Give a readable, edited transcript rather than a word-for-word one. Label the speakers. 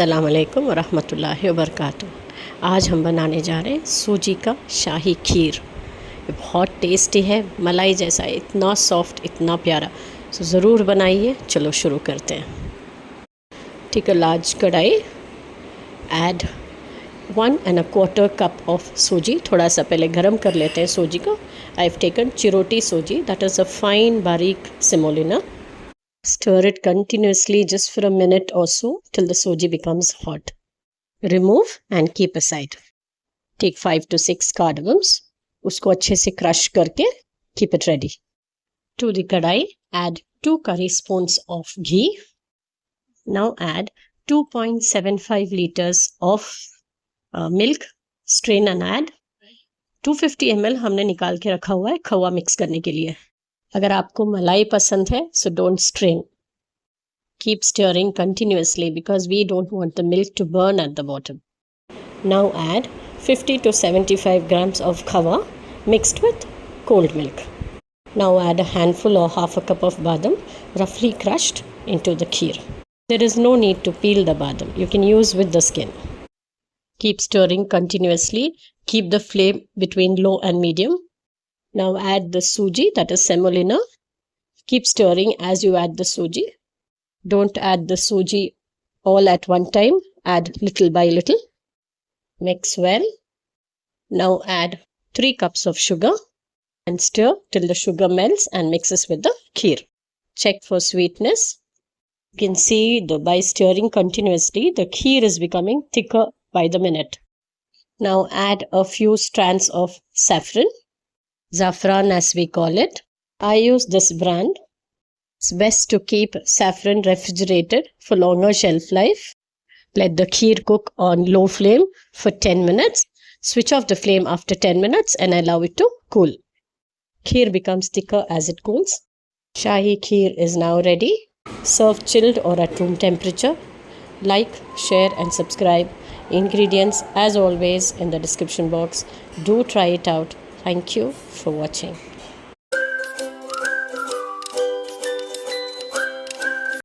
Speaker 1: अस्सलाम वालेकुम व रहमतुल्लाहि व बरकातुहू। आज हम बनाने जा रहे हैं सूजी का शाही खीर। ये बहुत टेस्टी है, मलाई जैसा, इतना सॉफ्ट, इतना प्यारा। तो ज़रूर बनाइए। चलो शुरू करते हैं। ठीक है, लार्ज कढ़ाई, ऐड 1¼ कप ऑफ सूजी। थोड़ा सा पहले गरम कर लेते हैं सूजी को। आई हैव टेकन चिरोटी सूजी, दैट इज़ अ फाइन बारीक semolina. Stir it continuously just for a minute or so till the soji becomes hot. Remove and keep aside. Take 5 to 6 cardamoms. उसको अच्छे से crush करके keep it ready. To the kadai, add 2 curry spoons of ghee. Now add 2.75 liters of milk. Strain and add 250 ml हमने निकाल के रखा हुआ है खवा मिक्स करने के लिए. अगर आपको मलाई पसंद है so don't strain. Keep stirring continuously because we don't want the milk to burn at the bottom. Now add 50 to 75 grams of khova mixed with cold milk. Now add a handful or half a cup of badam roughly crushed into the kheer. There is no need to peel the badam. You can use with the skin. Keep stirring continuously. Keep the flame between low and medium. Now add the suji, that is semolina. Keep stirring as you add the suji. Don't add the suji all at one time. Add little by little. Mix well. Now add 3 cups of sugar and stir till the sugar melts and mixes with the kheer. Check for sweetness. You can see by stirring continuously, the kheer is becoming thicker by the minute. Now add a few strands of saffron. Saffron as we call it. I use this brand. It's best to keep saffron refrigerated for longer shelf life. Let the kheer cook on low flame for 10 minutes. Switch off the flame after 10 minutes and allow it to cool. Kheer becomes thicker as it cools. Shahi Kheer is now ready. Serve chilled or at room temperature. Like, share and subscribe. Ingredients as always in the description box. Do try it out. Thank you for watching.